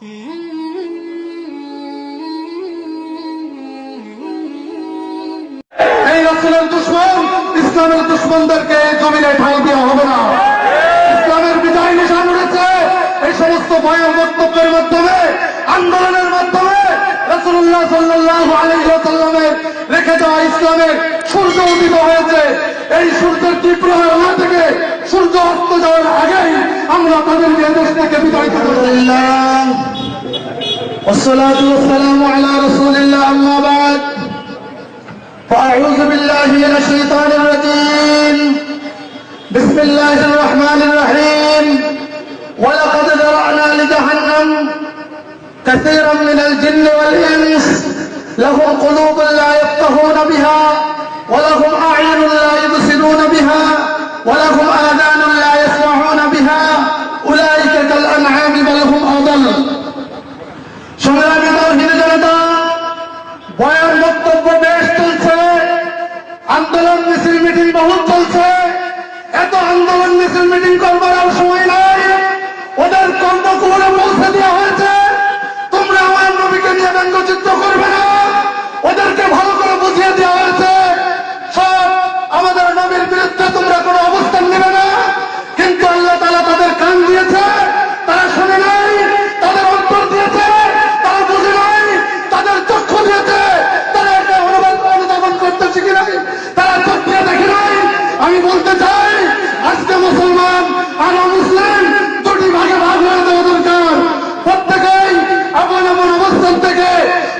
এই রাসূলের দুশমন ইসলামের দুশমনদেরকে জমিনে ঠাঁই দেওয়া হবে না। ইসলামের বিজয় নিশান উড়েছে এই সমস্ত ভয়ের বক্তব্যের মাধ্যমে, আন্দোলনের মাধ্যমে। রাসূলুল্লাহ সাল্লাল্লাহু আলাইহি ওয়াসাল্লামের রেখে যাওয়া ইসলামের সূর্য উদিত হয়েছে। এই সূর্যের তীব্র আলো থেকে সূর্য অস্ত যাওয়ার আগেই আমরা তাদেরকে দেশ থেকে বিতাড়িত করলাম। والصلاة والسلام على رسول الله أما بعد فأعوذ بالله من الشيطان الرجيم بسم الله الرحمن الرحيم ولقد ذرأنا لجهنم كثيرا من الجن والإنس لهم قلوب لا يفقهون بها ولهم أعين لا يبصرون بها ولهم آذان لا يسمعون بها أولئك كالأنعام بل هم أضل। সংগ্রামী তৌহিদি জনতা, বয়ান বক্তব্য বেশ চলছে, আন্দোলন মিছিল মিটিং বহুত চলছে। এত আন্দোলন মিছিল মিটিং করবার আর সময় নাই। ওদের কর্মকুলে পৌঁছে দেওয়া হয়েছে, তোমরা আমার নবীকে নিয়ে ব্যঙ্গচিত্র করবে না। ওদেরকে ভালো করে বুঝিয়ে দেওয়া হয়েছে সব আমাদের নবীর বিরুদ্ধে তোমরা কোনো অবস্থান নেবে না। কিন্তু আল্লাহ তাআলা তাদের কান দিয়েছে, তারা শুনে নাই। তাদের অন্তর দিয়েছে, তারা বুঝে নাই। তাদের চক্ষু দিয়েছে, তারা এটা অনুধাবন করতে শিখে নাই। তারা চোখ দিয়ে দেখে নাই। আমি বলতে চাই, আজকে মুসলমান আর অমুসলিম দুটি ভাগে ভাগ হয়ে যাওয়া দরকার। প্রত্যেকেই এমন এমন অবস্থান থেকে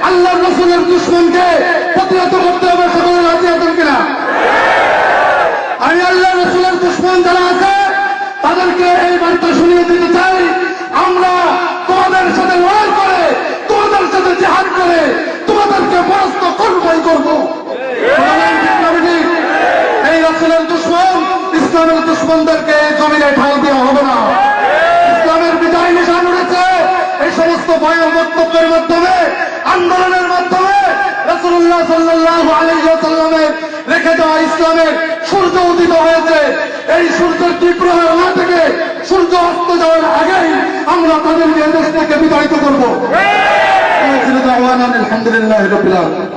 আল্লাহ রাসূলের দুশমনকে প্রতিহত করতে হবে। সকলে রাজি আছেন কিনা? আমি আল্লাহ রাসূলের দুশমন যারা আছে তাদেরকে এই বার্তা শুনিয়ে দিতে চাই, আমরা তোমাদের সাথে লড়াই করে, তোমাদের সাথে জিহাদ করে তোমাদেরকে পরাস্ত করবই করবো। এই রাসূলের দুশমন ইসলামের দুশমনদেরকে জমিনে ঠাঁই দেওয়া হবে না। ইসলামের বিজয় নিশান উড়েছে এই সমস্ত ভয়ের বক্তব্যের মাধ্যমে, আন্দোলনের মাধ্যমে। রাসূলুল্লাহ সাল্লাল্লাহু আলাইহি ওয়াসাল্লামের রেখে যাওয়া ইসলামের সূর্য উদিত হয়েছে। এই সূর্যের তীব্র আলো থেকে সূর্য অস্ত যাওয়ার আগেই আমরা তাদেরকে দেশ থেকে বিতাড়িত করবো। আলহামদুলিল্লাহ রাব্বিল আলামিন।